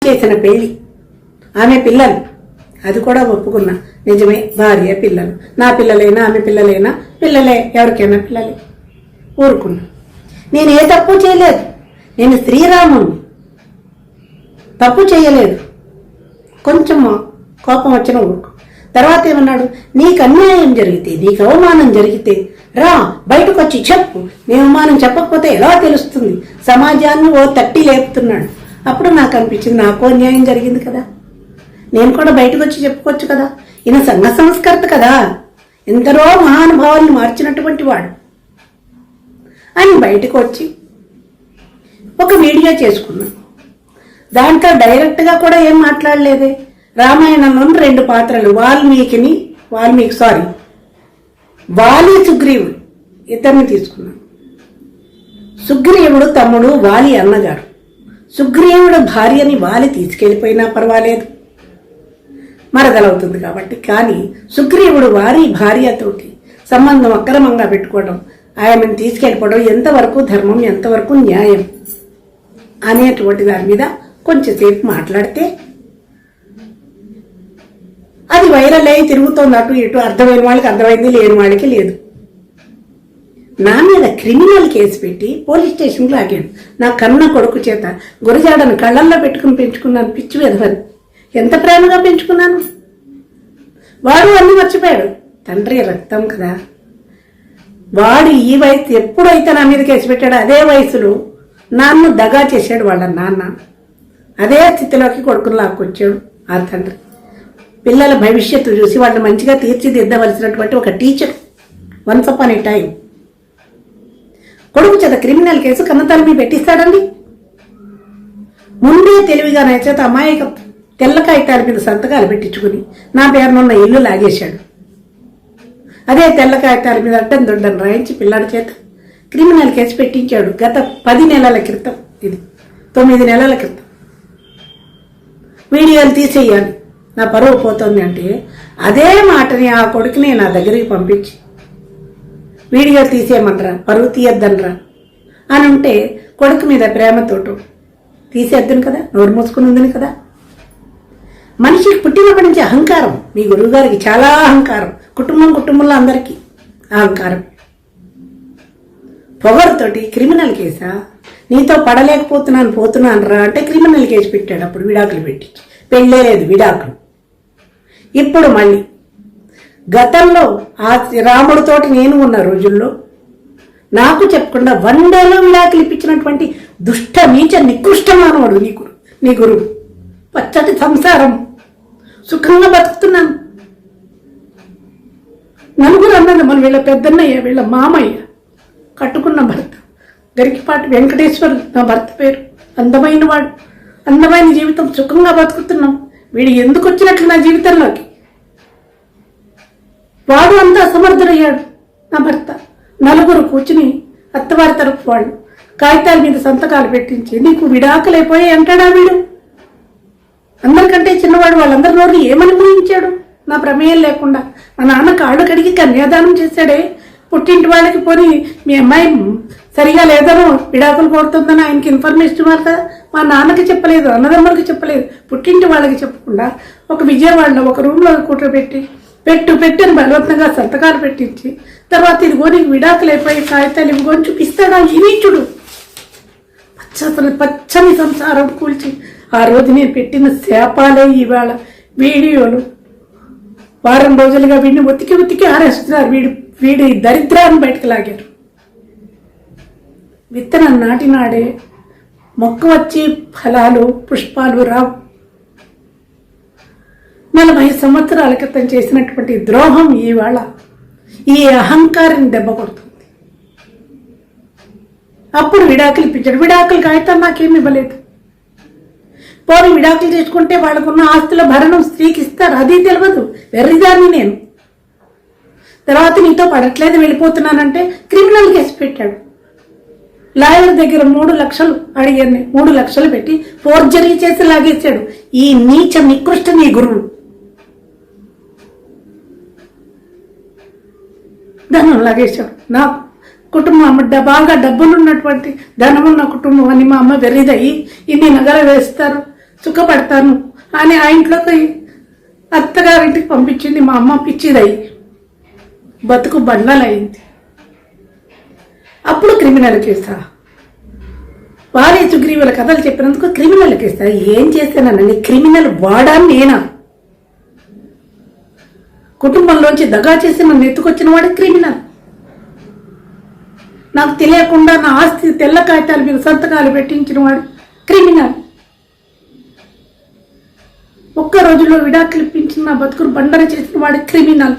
చేసిన పెళ్లి, ఆమె పిల్లలు, అది కూడా ఒప్పుకున్నా. నిజమే, భార్య పిల్లలు, నా పిల్లలైనా ఆమె పిల్లలైనా పిల్లలే, ఎవరికైనా పిల్లలే. ఊరుకున్నా. నేను ఏ తప్పు చేయలేదు. నేను శ్రీరాముని, తప్పు చేయలేదు. కొంచెం కోపం వచ్చిన ఊరుకు. తర్వాత ఏమన్నాడు, నీకు అన్యాయం జరిగితే, నీకు అవమానం జరిగితే రా బయటకు వచ్చి చెప్పు. నీ అవమానం చెప్పకపోతే ఎలా తెలుస్తుంది? సమాజాన్ని ఓ తట్టి లేపుతున్నాడు. అప్పుడు నాకు అనిపించింది, నాకు అన్యాయం జరిగింది కదా, నేను కూడా బయటకు వచ్చి చెప్పుకోవచ్చు కదా. ఈయన సంఘ సంస్కర్త కదా, ఎందరో మహానుభావుల్ని మార్చినటువంటి వాడు. ఆయన బయటకు వచ్చి ఒక వీడియో చేసుకున్నాను. దాంట్లో డైరెక్ట్గా కూడా ఏం మాట్లాడలేదే. రామాయణంలో 2 పాత్రలు, వాలి సుగ్రీవుడు, ఇద్దరిని తీసుకున్నాను. సుగ్రీవుడు తమ్ముడు, వాలి అన్నగారు. సుగ్రీవుడు భార్యని వాలి తీసుకెళ్లిపోయినా పర్వాలేదు, మరదలవుతుంది కాబట్టి. కానీ సుగ్రీవుడు వారి భార్యతోటి సంబంధం అక్రమంగా పెట్టుకోవడం, ఆయనను తీసుకెళ్ళిపోవడం ఎంతవరకు ధర్మం, ఎంతవరకు న్యాయం అనేటువంటి దాని మీద కొంచెంసేపు మాట్లాడితే అది వైరల్ అయి తిరుగుతోంది అటు ఇటు. అర్థమైన వాళ్ళకి అర్థమైంది, లేని వాళ్ళకి లేదు. నా మీద క్రిమినల్ కేసు పెట్టి పోలీస్ స్టేషన్లో ఆగాడు. నా కన్న కొడుకు చేత గురజాడను కళ్ళల్లో పెట్టుకుని పెంచుకున్నాను. పిచ్చి వెధవని ఎంత ప్రేమగా పెంచుకున్నాను. వాడు అన్ని మర్చిపోయాడు. తండ్రి రక్తం కదా. వాడు ఈ వయసు ఎప్పుడైతే నా మీద కేసు పెట్టాడో అదే వయసులో నాన్ను దగా చేశాడు వాళ్ళ నాన్న. అదే స్థితిలోకి కొడుకుని లాక్కొచ్చాడు ఆ తండ్రి. పిల్లల భవిష్యత్తు చూసి వాళ్ళని మంచిగా తీర్చిదిద్దవలసినటువంటి ఒక టీచర్ వన్స్ అపాన్ ఏ టైం కొడుకు చేత క్రిమినల్ కేసు కన్నతల్లి పెట్టిస్తాడండి. ముందే తెలివిగా నా చేత అమాయక తెల్ల కాగితాల మీద సంతకాలు పెట్టించుకుని నా పేరునున్న ఇల్లు లాగేశాడు. అదే తెల్ల కాగితాల మీద అడ్డం దొడ్డం రాయించి పిల్లాడి చేత క్రిమినల్ కేసు పెట్టించాడు. గత 10 నెలల క్రితం, ఇది 9 నెలల క్రితం. వీడియోలు తీసేయాలి, నా పరువు పోతుంది అంటే అదే మాటని ఆ కొడుకుని నా దగ్గరికి పంపించి వీడియో తీసేయమనరా, పరువు తీయొద్దనరా అని ఉంటే కొడుకు మీద ప్రేమతోటి తీసేద్దును కదా, నోరు మూసుకుని ఉందని కదా. మనిషికి పుట్టినప్పటి నుంచి అహంకారం. మీ గురువు గారికి చాలా అహంకారం, కుటుంబంలో అందరికీ అహంకారం. పొగరుతోటి క్రిమినల్ కేసా, నీతో పోతున్నాను రా అంటే క్రిమినల్ కేసు పెట్టాడు. అప్పుడు విడాకులు పెట్టి పెళ్ళే లేదు, విడాకులు. ఇప్పుడు మళ్ళీ గతంలో ఆ రాముడితోటి నేను ఉన్న రోజుల్లో నాకు చెప్పకుండా 1 డేలో విడాకులు ఇప్పించినటువంటి దుష్ట నీచ నికృష్ట మానవుడు నీ గురువు. పచ్చటి సంసారం, సుఖంగా బతుకుతున్నాను. నలుగురు అన్నది మన వీళ్ళ పెద్దన్నయ్య, వీళ్ళ మామయ్య, కట్టుకున్న భర్త గరికిపాటి వెంకటేశ్వరు నా భర్త పేరు. అందమైన వాడు, అందమైన జీవితం, సుఖంగా బతుకుతున్నాం. వీడు ఎందుకు వచ్చినట్లు నా జీవితంలోకి? వాడు అంతా అసమర్థుడయ్యాడు నా భర్త. నలుగురు కూర్చుని అత్తవారి తరపు వాళ్ళు కాగితాల మీద సంతకాలు పెట్టించి నీకు విడాకులైపోయాయి అంటాడా వీడు? అందరికంటే చిన్నవాడు. వాళ్ళందరి నోరు ఏమని ఊహించాడు నా ప్రమేయం లేకుండా? మా నాన్న కాళ్ళు కడిగి కన్యాదానం చేశాడే. పుట్టింటి వాళ్ళకి పోని మీ అమ్మాయి సరిగా లేదనో విడాకులు కోరుతుందని ఆయనకి ఇన్ఫర్మేషన్ ఇవ్వాలి కదా. మా నాన్నకి చెప్పలేదు, అన్నదమ్మలకి చెప్పలేదు, పుట్టింటి వాళ్ళకి చెప్పకుండా ఒక విజయవాడలో ఒక రూమ్లో కూర్చోబెట్టి పెట్టని బలవంతంగా సంతకాలు పెట్టించి తర్వాత ఇదిగో నీకు విడాకులు అయిపోయి కాగితాలు ఇవ్వని చూపిస్తాడా ఈ నీచుడు? పచ్చని సంసారం కూల్చి ఆ రోజు నేను పెట్టిన శాపాలే ఇవాళ వీడియోలు. వారం రోజులుగా వీడిని ఉతికి ఆరేస్తున్నారు. వీడి దరిద్రాన్ని బయటకు లాగారు. విత్తనం నాటినాడే మొక్క వచ్చి ఫలాలు పుష్పాలు రావు. 40 సంవత్సరాల క్రితం చేసినటువంటి ద్రోహం ఇవాళ ఈ అహంకారాన్ని దెబ్బ కొడుతుంది. అప్పుడు విడాకులు ఇప్పించాడు. విడాకులు కాగితం నాకేమి ఇవ్వలేదు. పోనీ విడాకులు చేసుకుంటే వాళ్ళకున్న ఆస్తుల భరణం స్త్రీకి ఇస్తారు, అది తెలియదు. వెర్రిదాన్ని నేను. తర్వాత నీతో పడట్లేదు వెళ్ళిపోతున్నానంటే క్రిమినల్ కేసు పెట్టాడు. లాయర్ దగ్గర 3 లక్షలు అడిగాను. 3 లక్షలు పెట్టి ఫోర్జరీ చేసి లాగేశాడు ఈ నీచ నికృష్ట నీ గురువు. ధనం లాగేశాడు. నా కుటుంబం బాగా డబ్బులున్నటువంటి ధనమున్న కుటుంబం అని మా అమ్మ వెర్రిదయ్యి ఇన్ని నగలు వేస్తారు, సుఖపడతాను అని ఆ ఇంట్లోకి అత్తగారింటికి పంపించింది మా అమ్మ. పిచ్చిదయ్యి బతుకు బండలైంది. అప్పుడు క్రిమినల్ కేసా? వారే సుగ్రీవుల కథలు చెప్పినందుకు క్రిమినల్ కేసా? ఏం చేశానండి? క్రిమినల్ వాడా నేనా? కుటుంబంలోంచి దగా చేసి నన్ను ఎత్తుకొచ్చిన వాడు క్రిమినల్. నాకు తెలియకుండా నా ఆస్తి తెల్ల కాగితాల మీద సంతకాలు పెట్టించిన వాడు క్రిమినల్. ఒక్క రోజులో విడాకులు ఇప్పించిన నా బతుకును బండర చేసిన వాడు క్రిమినల్.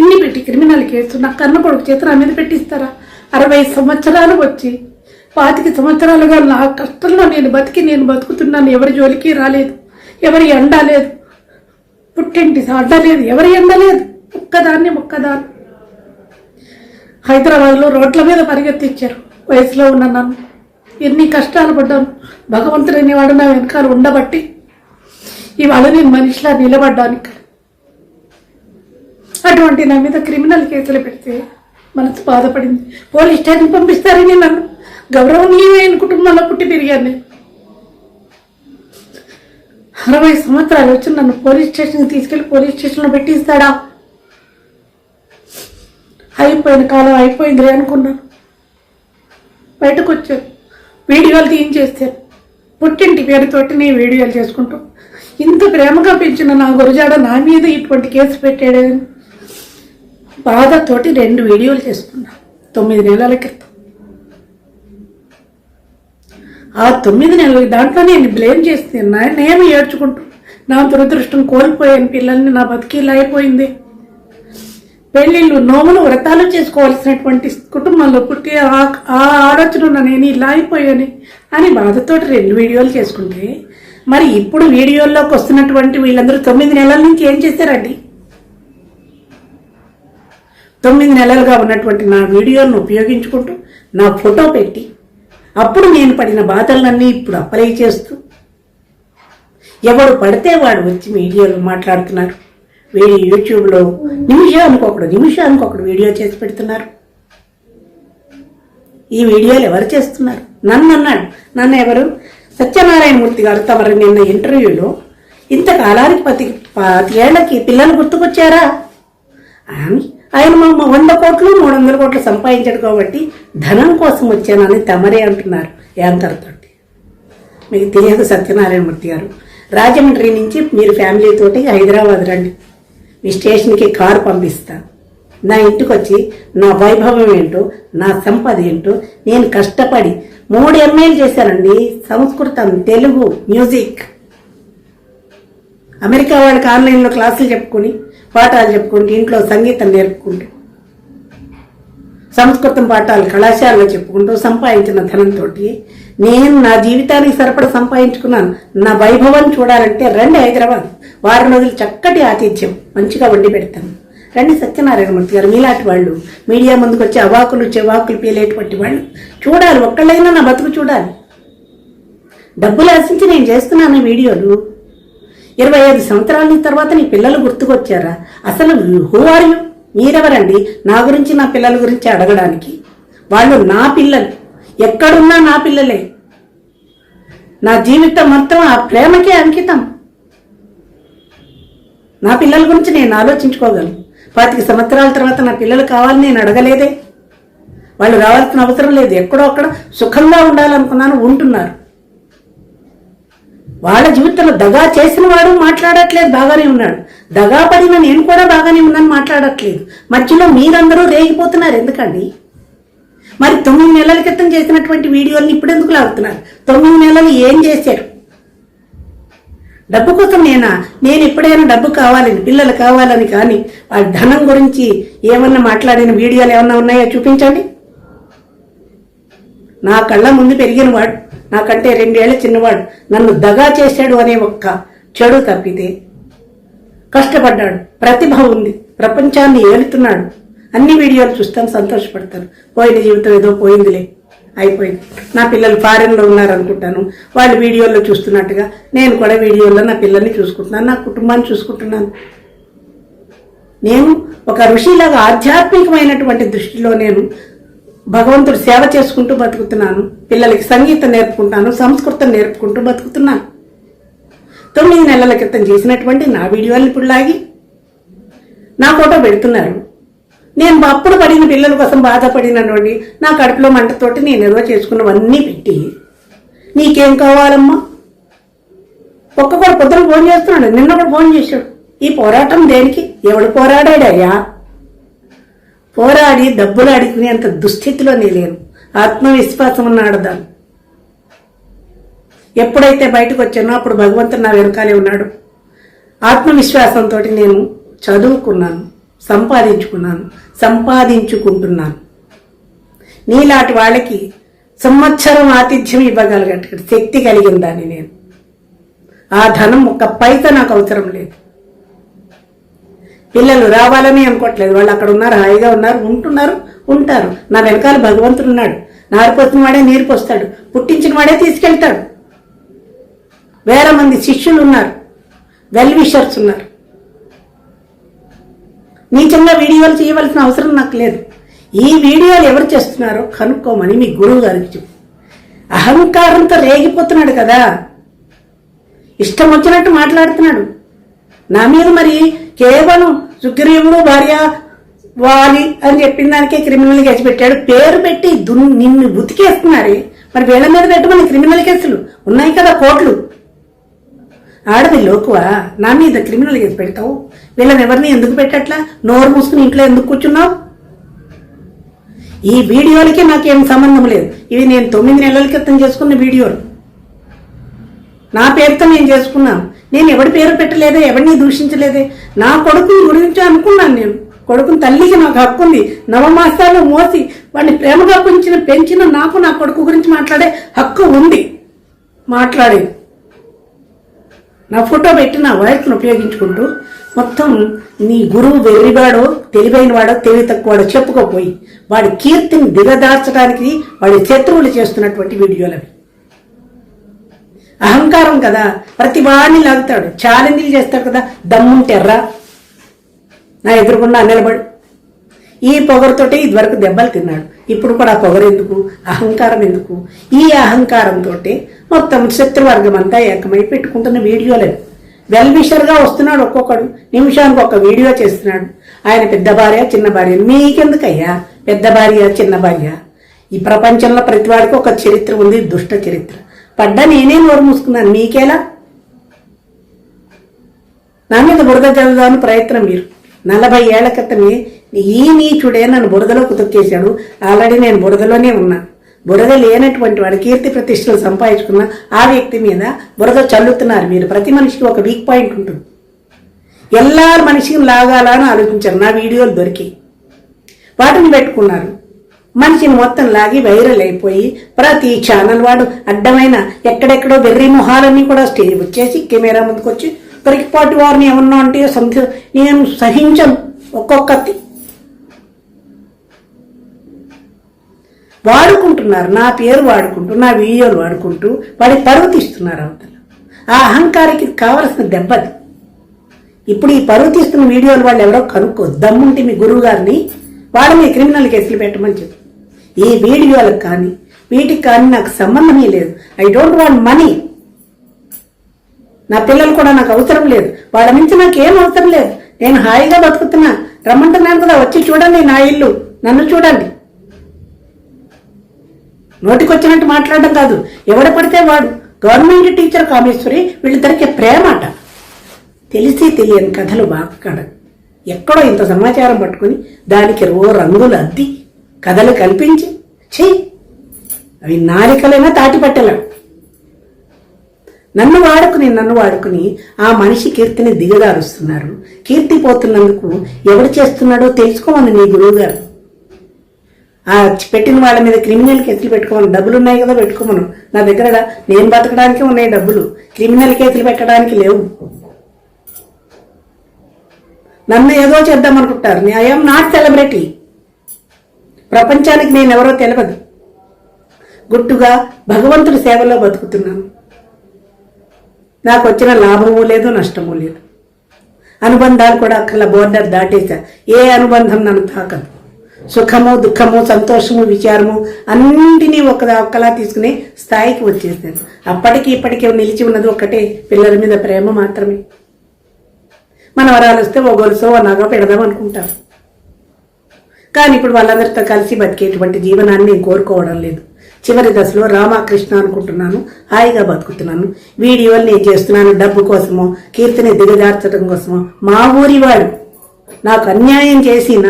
ఇన్ని పెట్టి క్రిమినల్ కేసు నా కన్న కొడుకు చేత నా మీద పెట్టిస్తారా? 60 సంవత్సరాలు వచ్చి 25 సంవత్సరాలుగా నా కష్టంలో నేను బతుకుతున్నాను. ఎవరి జోలికి రాలేదు, ఎవరి ఎండ లేదు, పుట్టింటి అడ్డ లేదు, ఎవరి ఎండ లేదు. ఒక్కదాన్ని హైదరాబాద్లో రోడ్ల మీద పరిగెత్తించారు. వయసులో ఉన్న నన్ను ఎన్ని కష్టాలు పడ్డాను. భగవంతుడు అనేవాడు నా వెనకాల ఉండబట్టి ఇవాళ నేను మనిషిలా నిలబడ్డానికి. అటువంటి నా మీద క్రిమినల్ కేసులు పెడితే మనసు బాధపడింది. పోలీస్ స్టేషన్ పంపిస్తారని నన్ను గౌరవనీయమైన కుటుంబంలో పుట్టి పెరిగాను. 60 సంవత్సరాలు వచ్చి నన్ను పోలీస్ స్టేషన్కి తీసుకెళ్లి పోలీస్ స్టేషన్లో పెట్టిస్తాడా? అయిపోయిన కాలం అయిపోయిందిలే అనుకున్నాను. బయటకు వచ్చాను, వీడియోలు తీయించేస్తాను. పుట్టింటి పేరుతోటి నేను వీడియోలు చేసుకుంటూ ఇంత ప్రేమగా పెంచిన నా గురజాడ నా మీద ఇటువంటి కేసు పెట్టాడని బాధతోటి 2 వీడియోలు చేసుకున్నా 9 నెలల క్రితం. ఆ 9 నెలలు దాంట్లో నేను బ్లేమ్ చేస్తాను. నేను ఏడ్చుకుంటూ నా దురదృష్టం కోల్పోయాను. పిల్లల్ని నా బతికిలా అయిపోయింది. పెళ్లిళ్ళు, నోములు, వ్రతాలు చేసుకోవాల్సినటువంటి కుటుంబంలో పుట్టి ఆ ఆలోచన నేను ఇలా అయిపోయాను అని బాధతోటి 2 వీడియోలు చేసుకుంటే, మరి ఇప్పుడు వీడియోల్లోకి వస్తున్నటువంటి వీళ్ళందరూ 9 నెలల నుంచి ఏం చేశారండి? 9 నెలలుగా ఉన్నటువంటి నా వీడియోలను ఉపయోగించుకుంటూ నా ఫోటో పెట్టి అప్పుడు నేను పడిన బాధలన్నీ ఇప్పుడు అప్లై చేస్తూ ఎవడు పడితే వాడు వచ్చి మీడియాలో మాట్లాడుతున్నారు. వీడి యూట్యూబ్లో నిమిషానికి ఒకడు వీడియో చేసి పెడుతున్నారు. ఈ వీడియోలు ఎవరు చేస్తున్నారు? నన్ను ఎవరు? సత్యనారాయణమూర్తి గారు తమరు నిన్న ఇంటర్వ్యూలో ఇంతకాలానికి 10 ఏళ్లకి పిల్లలు గుర్తుకొచ్చారా? ఆయన 100 కోట్లు 300 కోట్లు సంపాదించాడు కాబట్టి ధనం కోసం వచ్చానని తమరే అంటున్నారు యాంకర్ తోటి. మీకు తెలియదు సత్యనారాయణమూర్తి గారు, రాజమండ్రి నుంచి మీరు ఫ్యామిలీతోటి హైదరాబాద్ రండి, మీ స్టేషన్కి కారు పంపిస్తా. నా ఇంటికి వచ్చి నా వైభవం ఏంటో, నా సంపద ఏంటో, నేను కష్టపడి 3 MA చేశానండి. సంస్కృతం, తెలుగు, మ్యూజిక్. అమెరికా వాళ్ళకి ఆన్లైన్లో క్లాసులు చెప్పుకొని పాఠాలు చెప్పుకుంటూ ఇంట్లో సంగీతం నేర్పుకుంటూ సంస్కృతం పాఠాలు కళాశాలలో చెప్పుకుంటూ సంపాదించిన ధనంతో నేను నా జీవితానికి సరిపడ సంపాదించుకున్నాను. నా వైభవం చూడాలంటే రండి హైదరాబాద్. వారం రోజులు చక్కటి ఆతిథ్యం మంచిగా వండి పెడతాను. రండి సత్యనారాయణమూర్తి గారు, మీలాంటి వాళ్ళు మీడియా ముందుకు వచ్చి అవాకులు చెవాకులు పీలేటువంటి వాళ్ళు చూడాలి. ఒక్కళ్ళైనా నా బతుకు చూడాలి. డబ్బులు ఆశించి నేను చేస్తున్నాను వీడియోలు. 25 సంవత్సరాల తర్వాత నీ పిల్లలు గుర్తుకొచ్చారా? అసలు హూ ఆర్ యు? మీరెవరండి నా గురించి, నా పిల్లల గురించి అడగడానికి? వాళ్ళు నా పిల్లలు, ఎక్కడున్నా నా పిల్లలే. నా జీవితం మొత్తం ఆ ప్రేమకే అంకితం. నా పిల్లల గురించి నేను ఆలోచించుకోగలను. 25 సంవత్సరాల తర్వాత నా పిల్లలు కావాలని నేను అడగలేదే. వాళ్ళు రావాల్సిన అవసరం లేదు. ఎక్కడో అక్కడ సుఖంగా ఉండాలనుకున్నాను, ఉంటున్నారు. వాళ్ళ జీవితంలో దగా చేసిన వాడు మాట్లాడట్లేదు, బాగానే ఉన్నాడు. దగా పడిన నేను కూడా బాగానే ఉన్నాను, మాట్లాడట్లేదు. మధ్యలో మీరందరూ రేగిపోతున్నారు ఎందుకండి? మరి 9 నెలల క్రితం చేసినటువంటి వీడియోల్ని ఇప్పుడు ఎందుకు లాగుతున్నారు? 9 నెలలు ఏం చేశారు? డబ్బు కోసం నేను ఎప్పుడైనా డబ్బు కావాలని, పిల్లలు కావాలని కానీ వాళ్ళ ధనం గురించి ఏమన్నా మాట్లాడిన వీడియోలు ఏమన్నా ఉన్నాయో చూపించండి. నా కళ్ళ ముందు పెరిగిన వాడు, నాకంటే 2 ఏళ్ల చిన్నవాడు నన్ను దగా చేశాడు అనే ఒక్క చెడు తప్పితే కష్టపడ్డాడు, ప్రతిభ ఉంది, ప్రపంచాన్ని ఏలుతున్నాడు. అన్ని వీడియోలు చూస్తాను, సంతోషపడతాను. పోయిన జీవితం ఏదో పోయిందిలే, అయిపోయింది. నా పిల్లలు ఫారెన్లో ఉన్నారనుకుంటాను, వాళ్ళు వీడియోల్లో చూస్తున్నట్టుగా నేను కూడా వీడియోల్లో నా పిల్లల్ని చూసుకుంటున్నాను, నా కుటుంబాన్ని చూసుకుంటున్నాను. నేను ఒక ఋషిలాగా ఆధ్యాత్మికమైనటువంటి దృష్టిలో నేను భగవంతుడు సేవ చేసుకుంటూ బతుకుతున్నాను. పిల్లలకి సంగీతం నేర్పుకుంటాను, సంస్కృతం నేర్పుకుంటూ బతుకుతున్నాను. 9 నెలల క్రితం చేసినటువంటి నా వీడియోలు ఇప్పుడు లాగి నా ఫోటో పెడుతున్నారు. నేను అప్పుడు పడిన పిల్లల కోసం బాధపడినటువంటి నా కడుపులో మంటతోటి నేను ఏదో చేసుకున్నవన్నీ పెట్టి నీకేం కావాలమ్మా? ఒక్కొక్కడు పొద్దున ఫోన్ చేస్తున్నాడు, నిన్న కూడా ఫోన్ చేశాడు. ఈ పోరాటం దేనికి? ఎవడు పోరాడాడయ్యా? పోరాడి డబ్బులు అడుగునేంత దుస్థితిలో లేను. ఆత్మవిశ్వాసం ఉన్నాడు దాన్ని. ఎప్పుడైతే బయటకు వచ్చానో అప్పుడు భగవంతుడు నా వెనకాలే ఉన్నాడు. ఆత్మవిశ్వాసంతో నేను చదువుకున్నాను, సంపాదించుకుంటున్నాను. నీలాంటి వాళ్ళకి సంవత్సరం ఆతిథ్యం ఇవ్వగలిగే శక్తి కలిగిందాన్ని నేను. ఆ ధనం ఒక్క పైసా నాకు అవసరం లేదు. పిల్లలు రావాలని అనుకోవట్లేదు, వాళ్ళు అక్కడ ఉన్నారు, హాయిగా ఉన్నారు, ఉంటారు. నా వెనకాల భగవంతుడు ఉన్నాడు. నారిపోసిన వాడే నీరు పోస్తాడు, పుట్టించిన వాడే తీసుకెళ్తాడు. వేల మంది శిష్యులు ఉన్నారు, వెల్ విషర్స్ ఉన్నారు. నీచంగా వీడియోలు చేయవలసిన అవసరం నాకు లేదు. ఈ వీడియోలు ఎవరు చేస్తున్నారో కనుక్కోమని మీ గురువు గారికి చెప్పు. అహంకారంతో రేగిపోతున్నాడు కదా, ఇష్టం వచ్చినట్టు మాట్లాడుతున్నాడు నా మీద. మరి కేవలం సుగ్రీవుడు భార్య వాలి అని చెప్పిన దానికే క్రిమినల్ కేసు పెట్టాడు. పేరు పెట్టి నిన్ను ఉతికేస్తున్నారే, మరి వీళ్ళ మీద పెట్టమని క్రిమినల్ కేసులు ఉన్నాయి కదా, కోట్లు. ఆడది లోకువా నా మీద క్రిమినల్ కేసు పెడతావు? వీళ్ళని ఎవరిని ఎందుకు పెట్టట్లా? నోరు మూసుకుని ఇంట్లో ఎందుకు కూర్చున్నావు? ఈ వీడియోలకి నాకేం సంబంధం లేదు. ఇవి నేను 9 నెలల క్రితం చేసుకున్న వీడియోలు. నా పేరుతో నేను చేసుకున్నాను. నేను ఎవరి పేరు పెట్టలేదే, ఎవరిని దూషించలేదే. నా కొడుకుని గురించి అనుకున్నాను. నేను కొడుకుని తల్లికి నాకు హక్కు ఉంది. 9 మాసాలు మోసి వాడిని ప్రేమగా పెంచిన నాకు నా కొడుకు గురించి మాట్లాడే హక్కు ఉంది. మాట్లాడేది నా ఫోటో పెట్టి నా వాయిస్ను ఉపయోగించుకుంటూ మొత్తం నీ గురువు వెర్రివాడో తెలివైన వాడో తెలివి తక్కువడో చెప్పుకోపోయి వాడి కీర్తిని దిగదార్చడానికి వాడి శత్రువులు చేస్తున్నటువంటి వీడియోలు అవి. అహంకారం కదా, ప్రతి వాడిని లాగుతాడు, ఛాలెంజ్లు చేస్తాడు కదా. దమ్ముంటెర్రా నా ఎదురుకుండా నిలబడు. ఈ పొగరుతోటే ఇదివరకు దెబ్బలు తిన్నాడు. ఇప్పుడు కూడా ఆ పొగరు ఎందుకు? అహంకారం ఎందుకు? ఈ అహంకారంతో మొత్తం శత్రువర్గం అంతా ఏకమై పెట్టుకుంటున్న వీడియోలే. వెల్ విషర్గా వస్తున్నాడు. ఒక్కొక్కడు నిమిషానికి ఒక వీడియో చేస్తున్నాడు. ఆయన పెద్ద భార్య చిన్న భార్య. మీకెందుకయ్యా పెద్ద భార్య చిన్న భార్య? ఈ ప్రపంచంలో ప్రతి వాడికి ఒక చరిత్ర ఉంది, దుష్ట చరిత్ర. పడ్డా నేనే నోరు మూసుకున్నాను, మీకేలా? నా మీద బురద చదువుదాని ప్రయత్నం మీరు. 40 ఏళ్ల క్రితమే ఈ నీచుడే నన్ను బురదలోకి తొక్కేశాడు. ఆల్రెడీ నేను బురదలోనే ఉన్నా. బురద లేనటువంటి వాడు కీర్తి ప్రతిష్టలు సంపాదించుకున్న ఆ వ్యక్తి మీద బురద చల్లుతున్నారు మీరు. ప్రతి మనిషికి ఒక వీక్ పాయింట్ ఉంటుంది. ఎలా మనిషిని లాగాలా అని ఆలోచించారు. నా వీడియోలు దొరికి వాటిని పెట్టుకున్నారు. మనిషిని మొత్తం లాగి వైరల్ అయిపోయి ప్రతి ఛానల్ వాడు అడ్డమైన ఎక్కడెక్కడో వెర్రి మొహాలన్నీ కూడా స్టేజ్ వచ్చేసి కెమెరా ముందుకు వచ్చి పరికిపాటి వారిని ఏమన్నా అంటే నేను సహించను. ఒక్కొక్కటి వాడుకుంటున్నారు, నా పేరు వాడుకుంటూ, నా వీడియోలు వాడుకుంటూ వాడి పరువు తీస్తున్నారు అవతల. ఆ అహంకారికి కావలసిన దెబ్బది. ఇప్పుడు ఈ పరువు తీస్తున్న వీడియోలు వాళ్ళు ఎవరో కనుక్కో. దమ్ముంటే మీ గురువు గారిని వాళ్ళని క్రిమినల్ కేసులు పెట్టమని చెప్పి. ఈ వీడియోలకు కానీ వీటికి కానీ నాకు సంబంధమే లేదు. I don't want money. నా పిల్లలు కూడా నాకు అవసరం లేదు. వాళ్ళ నుంచి నాకేం అవసరం లేదు. నేను హాయిగా బతుకుతున్నా. రమ్మంటున్నాను కదా, వచ్చి చూడండి నా ఇల్లు, నన్ను చూడండి. నోటికొచ్చినట్టు మాట్లాడడం కాదు. ఎవడ పడితే వాడు. గవర్నమెంట్ టీచర్ కామేశ్వరి వీళ్ళిద్దరికి ప్రేమాట. తెలిసి తెలియని కథలు బాగా ఎక్కడో ఇంత సమాచారం పట్టుకుని దానికి రంగులు అద్ది కథలు కల్పించి చెయ్యి. అవి నాలికలైనా తాటిపట్టలేం. నన్ను వాడుకుని ఆ మనిషి కీర్తిని దిగదారుస్తున్నారు. కీర్తి పోతున్నందుకు ఎవడు చేస్తున్నాడో తెలుసుకోమని నీ గురువు గారు. ఆ పెట్టిన వాళ్ళ మీద క్రిమినల్ కేసులు పెట్టుకోమను. డబ్బులు ఉన్నాయి కదా, పెట్టుకోమను. నా దగ్గర నేను బతకడానికి ఉన్నాయి డబ్బులు, క్రిమినల్ కేసులు పెట్టడానికి లేవు. నన్ను ఏదో చేద్దామనుకుంటారు. I'm not celebrity. ప్రపంచానికి నేను ఎవరో తెలియదు. గుట్టుగా భగవంతుడి సేవలో బతుకుతున్నాను. నాకు వచ్చిన లాభము లేదు, నష్టము లేదు. అనుబంధాలు కూడా అక్కడ బోర్డర్ దాటేశా. ఏ అనుబంధం నన్ను తాకదు. సుఖము దుఃఖము సంతోషము విచారము అన్నింటినీ ఒక్కలా తీసుకునే స్థాయికి వచ్చేసాను. అప్పటికి ఇప్పటికీ నిలిచి ఉన్నది ఒక్కటే, పిల్లల మీద ప్రేమ మాత్రమే. మన వరాలు వస్తే ఓ గొలుసో ఓ నగ పెడదాం అనుకుంటారు. కానీ ఇప్పుడు వాళ్ళందరితో కలిసి బతికేటువంటి జీవనాన్ని నేను కోరుకోవడం లేదు. చివరి దశలో రామకృష్ణ అనుకుంటున్నాను, హాయిగా బతుకుతున్నాను. వీడియోలు నేను చేస్తున్నాను డబ్బు కోసమో కీర్తిని దిగజార్చడం కోసమో. మా ఊరివాడు నాకు అన్యాయం చేసిన,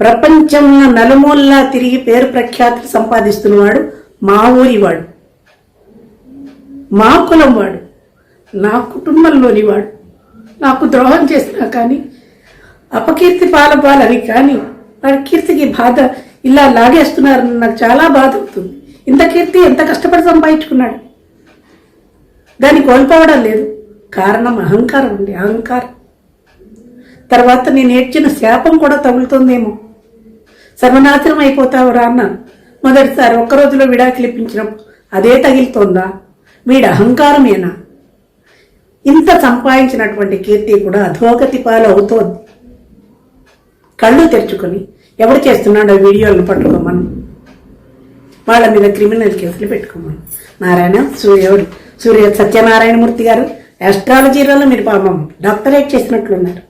ప్రపంచంలో నలుమూలలా తిరిగి పేరు ప్రఖ్యాతులు సంపాదిస్తున్నవాడు మా ఊరివాడు, మా కులం వాడు, నా కుటుంబంలోని వాడు. నాకు ద్రోహం చేసినా కానీ, అపకీర్తి పాలపాలని కానీ వాడి కీర్తికి బాధ ఇలా లాగేస్తున్నారని నాకు చాలా బాధ అవుతుంది. ఇంత కీర్తి ఎంత కష్టపడి సంపాదించుకున్నాడు, దాన్ని కోల్పోవడం లేదు. కారణం అహంకారం ఉంది, అహంకారం. తర్వాత నేను ఏడ్చిన శాపం కూడా తగులుతుందేమో. సర్వనాశనం అయిపోతావురా అన్నాను మొదటిసారి. ఒక్కరోజులో విడాకులు ఇప్పించినప్పుడు అదే తగిలితోందా? వీడి అహంకారమేనా? ఇంత సంపాదించినటువంటి కీర్తి కూడా అధోగతి పాలు అవుతోంది. కళ్ళు తెరుచుకొని ఎవడు చేస్తున్నాడో వీడియోలను పట్టుకోమను, వాళ్ళ మీద క్రిమినల్ కేసులు పెట్టుకోమను. నారాయణ సూర్య సత్యనారాయణమూర్తి గారు ఆస్ట్రాలజీలలో మీరు పాపం డాక్టరేట్ చేసినట్లున్నారు,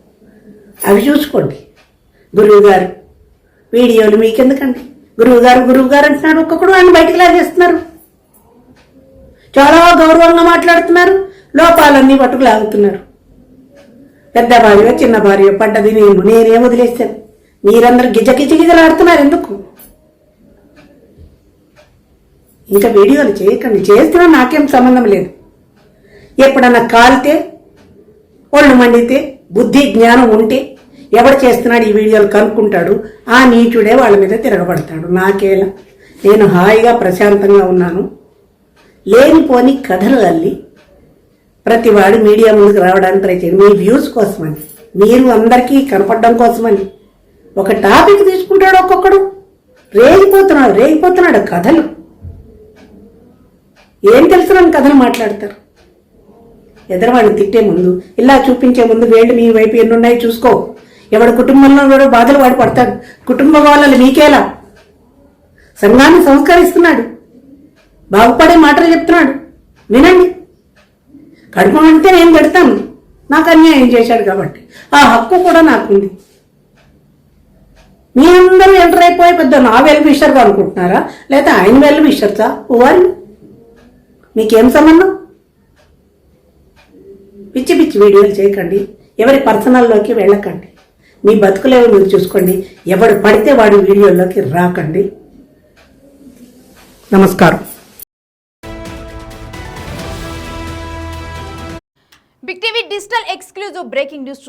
అవి చూసుకోండి. గురువు గారు వీడియోలు మీకెందుకండి? గురువు గారు అంటున్నాడు, ఒక్కొక్కడు ఆయన బయటకు లాగేస్తున్నారు. చాలా గౌరవంగా మాట్లాడుతున్నారు, లోపాలన్నీ పట్టుకు లాగుతున్నారు. పెద్ద భార్య చిన్న భార్య పడ్డది నేనేం వదిలేస్తాను. మీరందరూ గిజగిజలాడుతున్నారు ఎందుకు? ఇంకా వీడియోలు చేయకండి. చేస్తున్నా నాకేం సంబంధం లేదు. ఎప్పుడన్నా కాలితే, ఒళ్ళు మండితే, బుద్ధి జ్ఞానం ఉంటే ఎవడు చేస్తున్నాడు ఈ వీడియోలు కనుక్కుంటాడు. ఆ నీచుడే వాళ్ళ మీద తిరగబడతాడు. నాకేలా, నేను హాయిగా ప్రశాంతంగా ఉన్నాను. లేనిపోని కథలు అల్లి ప్రతివాడు మీడియా ముందుకు రావడానికి ట్రై చేయండి. మీ వ్యూస్ కోసమని, మీరు అందరికీ కనపడడం కోసమని ఒక టాపిక్ తీసుకుంటాడు. ఒక్కొక్కడు రేగిపోతున్నాడు కథలు. ఏం తెలుసునని కథలు మాట్లాడతారు. ఎదరవాడిని తిట్టే ముందు, ఇలా చూపించే ముందు వేళ్ళు మీ వైపు ఎన్నున్నాయి చూసుకో. ఎవడు కుటుంబంలో కూడా బాధలు వాడు పడతాడు. కుటుంబ వాళ్ళని మీకేలా? సంఘాన్ని సంస్కరిస్తున్నాడు, బాగుపడే మాటలు చెప్తున్నాడు, వినండి. కడుపు అంటే నేను పెడతాను, నాకు అన్యాయం చేశాడు కాబట్టి ఆ హక్కు కూడా నాకుంది. మీ అందరూ ఎంటర్ అయిపోయి పెద్ద నా వెల్ విషర్గా అనుకుంటున్నారా, లేదా ఆయన వెల్ విషర్సా? వారిని మీకేం సంబంధం? పిచ్చి పిచ్చి వీడియోలు చేయకండి, ఎవరి పర్సనల్లోకి వెళ్ళకండి. మీ బతుకులేవో మీరు చూసుకోండి. ఎవడు పడితే వాడి వీడియోలోకి రాకండి. నమస్కారం. Big TV digital exclusive breaking news